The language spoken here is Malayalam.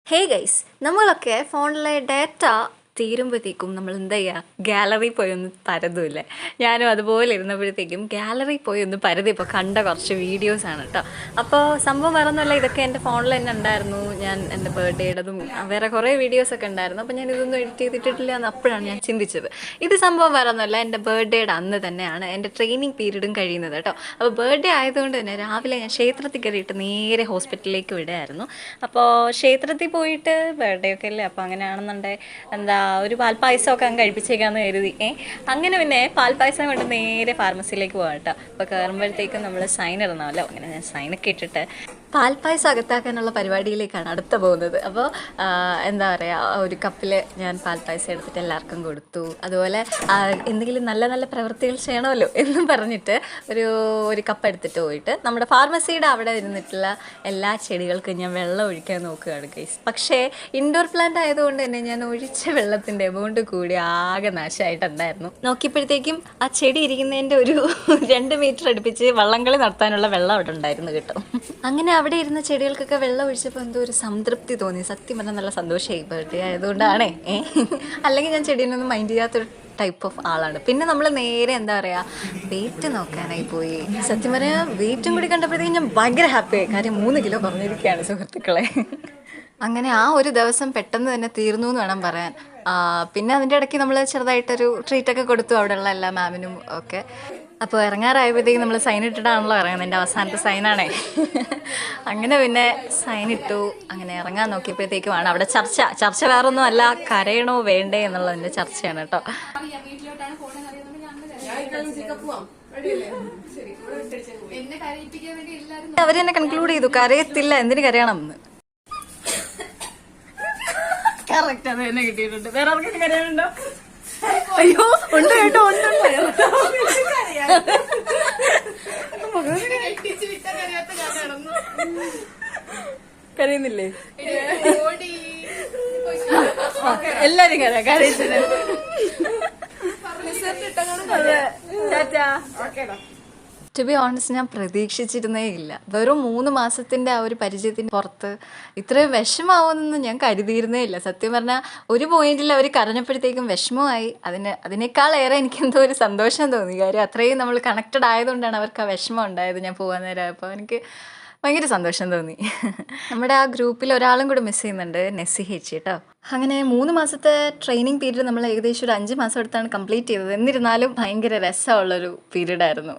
ഹേ ഗൈസ്, നമ്മളൊക്കെ ഫോണിലെ ഡാറ്റ തീരുമ്പോഴത്തേക്കും നമ്മൾ എന്താ ചെയ്യുക, ഗാലറി പോയി ഒന്ന് പരതുമില്ലേ. ഞാനും അതുപോലെ ഇരുന്നപ്പോഴത്തേക്കും ഗാലറി പോയി ഒന്ന് പരതി ഇപ്പോൾ കണ്ട കുറച്ച് വീഡിയോസാണ് കേട്ടോ. അപ്പോൾ സംഭവം വേറൊന്നുമല്ല, ഇതൊക്കെ എൻ്റെ ഫോണിൽ തന്നെ ഉണ്ടായിരുന്നു. ഞാൻ എൻ്റെ ബർത്ത്ഡേയുടേതും വേറെ കുറേ വീഡിയോസൊക്കെ ഉണ്ടായിരുന്നു. അപ്പോൾ ഞാൻ ഇതൊന്നും എഡിറ്റ് ചെയ്തിട്ടില്ല എന്ന് അപ്പോഴാണ് ഞാൻ ചിന്തിച്ചത്. ഇത് സംഭവം വേറൊന്നുമല്ല, എൻ്റെ ബർത്ത്ഡേയുടെ അന്ന് തന്നെയാണ് എൻ്റെ ട്രെയിനിങ് പീരീഡും കഴിയുന്നത് കേട്ടോ. അപ്പോൾ ബർത്ത്ഡേ ആയതുകൊണ്ട് തന്നെ രാവിലെ ഞാൻ ക്ഷേത്രത്തിൽ കയറിയിട്ട് നേരെ ഹോസ്പിറ്റലിലേക്ക് വിടുമായിരുന്നു. അപ്പോൾ ക്ഷേത്രത്തിൽ പോയിട്ട് ബർത്ത്ഡേ ഒക്കെ അല്ലേ, അപ്പോൾ അങ്ങനെയാണെന്നുണ്ടെങ്കിൽ എന്താ ഒരു പാൽപ്പായസമൊക്കെ അങ്ങ് കഴിപ്പിച്ചേക്കാന്ന് കരുതി. അങ്ങനെ പിന്നെ പാൽപ്പായസം കൊണ്ട് നേരെ ഫാർമസിയിലേക്ക് പോകാം കേട്ടോ. അപ്പോൾ കയറുമ്പോഴത്തേക്കും നമ്മൾ സൈൻ ഇടണമല്ലോ. അങ്ങനെ ഞാൻ സൈനൊക്കെ ഇട്ടിട്ട് പാൽപ്പായസം അകത്താക്കാനുള്ള പരിപാടിയിലേക്കാണ് അടുത്ത പോകുന്നത്. അപ്പോൾ എന്താ പറയുക, ഒരു കപ്പിൽ ഞാൻ പാൽപ്പായസം എടുത്തിട്ട് എല്ലാവർക്കും കൊടുത്തു. അതുപോലെ എന്തെങ്കിലും നല്ല നല്ല പ്രവൃത്തികൾ ചെയ്യണമല്ലോ എന്നും പറഞ്ഞിട്ട് ഒരു കപ്പ് എടുത്തിട്ട് പോയിട്ട് നമ്മുടെ ഫാർമസിയുടെ അവിടെ ഇരുന്നിട്ടുള്ള എല്ലാ ചെടികൾക്കും ഞാൻ വെള്ളം ഒഴിക്കാൻ നോക്കുകയാണ് ഗൈസ്. പക്ഷേ ഇൻഡോർ പ്ലാന്റ് ആയതുകൊണ്ട് തന്നെ ഞാൻ ഒഴിച്ച വെള്ളത്തിൻ്റെ എമൗണ്ട് കൂടി ആകെ നാശമായിട്ടുണ്ടായിരുന്നു. നോക്കിയപ്പോഴത്തേക്കും ആ ചെടി ഇരിക്കുന്നതിൻ്റെ ഒരു 2 മീറ്റർ അടുപ്പിച്ച് വള്ളംകളി നടത്താനുള്ള വെള്ളം അവിടെ ഉണ്ടായിരുന്നു കേട്ടോ. അങ്ങനെ അവിടെ ഇരുന്ന ചെടികൾക്കൊക്കെ വെള്ളം ഒഴിച്ചപ്പോൾ എന്തോ ഒരു സംതൃപ്തി തോന്നി. സത്യം പറഞ്ഞാൽ നല്ല സന്തോഷമായി. ബർത്ത്ഡേ ആയതുകൊണ്ടാണേ. അല്ലെങ്കിൽ ഞാൻ ചെടീനൊന്നും മൈൻഡ് ചെയ്യാത്തൊരു ടൈപ്പ് ഓഫ് ആളാണ്. പിന്നെ നമ്മൾ നേരെ എന്താ പറയുക, വെയിറ്റ് നോക്കാനായി പോയി. സത്യം പറയാം, വെയിറ്റും കൂടി കണ്ടപ്പോഴത്തേക്കും ഞാൻ ഭയങ്കര ഹാപ്പിയായി. കാര്യം 3 കിലോ കുറഞ്ഞിരിക്കുകയാണ് സുഹൃത്തുക്കളെ. അങ്ങനെ ആ ഒരു ദിവസം പെട്ടെന്ന് തന്നെ തീർന്നു എന്ന് വേണം പറയാൻ. പിന്നെ അതിൻ്റെ ഇടയ്ക്ക് നമ്മൾ ചെറുതായിട്ടൊരു ട്രീറ്റൊക്കെ കൊടുത്തു അവിടെയുള്ള എല്ലാ മാമിനും ഒക്കെ. അപ്പോൾ ഇറങ്ങാറായപ്പോഴത്തേക്കും നമ്മൾ സൈൻ ഇട്ടിട്ടാണല്ലോ ഇറങ്ങുന്നത്. എൻ്റെ അവസാനത്തെ സൈനാണേ. അങ്ങനെ പിന്നെ സൈൻ ഇട്ടു. അങ്ങനെ ഇറങ്ങാൻ നോക്കിയപ്പോഴത്തേക്കുമാണ് അവിടെ ചർച്ച വേറൊന്നും അല്ല, കരയണോ വേണ്ടേ എന്നുള്ളതിൻ്റെ ചർച്ചയാണ് കേട്ടോ. അവരെന്നെ കൺക്ലൂഡ് ചെയ്തു, കരയത്തില്ല, എന്തിനു കരയണം എന്ന്. കറക്റ്റ് അത് തന്നെ കിട്ടിയിട്ടുണ്ട്. വേറെ ആർക്കും കരയാനുണ്ടോ? അയ്യോ ഉണ്ട് കേട്ടോ, കരയുന്നില്ലേ? എല്ലാരും കരയിച്ചിട്ട് ടു ബി ഓണസ്റ്റ്, ഞാൻ പ്രതീക്ഷിച്ചിരുന്നേ ഇല്ല. വെറും 3 മാസത്തിൻ്റെ ആ ഒരു പരിചയത്തിന് പുറത്ത് ഇത്രയും വിഷമാവുമെന്നൊന്നും ഞാൻ കരുതിയിരുന്നേ ഇല്ല. സത്യം പറഞ്ഞാൽ ഒരു പോയിന്റിൽ അവർ കരഞ്ഞപ്പോഴത്തേക്കും വിഷമമായി. അതിനേക്കാളേറെ എനിക്കെന്തോ ഒരു സന്തോഷം തോന്നി. കാര്യം അത്രയും നമ്മൾ കണക്റ്റഡ് ആയതുകൊണ്ടാണ് അവർക്ക് ആ വിഷമം ഉണ്ടായത്. ഞാൻ പോകാൻ നേരം അപ്പോൾ എനിക്ക് ഭയങ്കര സന്തോഷം തോന്നി. നമ്മുടെ ആ ഗ്രൂപ്പിൽ ഒരാളും കൂടെ മിസ് ചെയ്യുന്നുണ്ട്, നെസ്സി ചേച്ചി കേട്ടോ. അങ്ങനെ 3 മാസത്തെ ട്രെയിനിങ് പീരീഡ് നമ്മൾ ഏകദേശം ഒരു 5 മാസം എടുത്താണ് കംപ്ലീറ്റ് ചെയ്തത്. എന്നിരുന്നാലും ഭയങ്കര രസമുള്ളൊരു പീരീഡായിരുന്നു.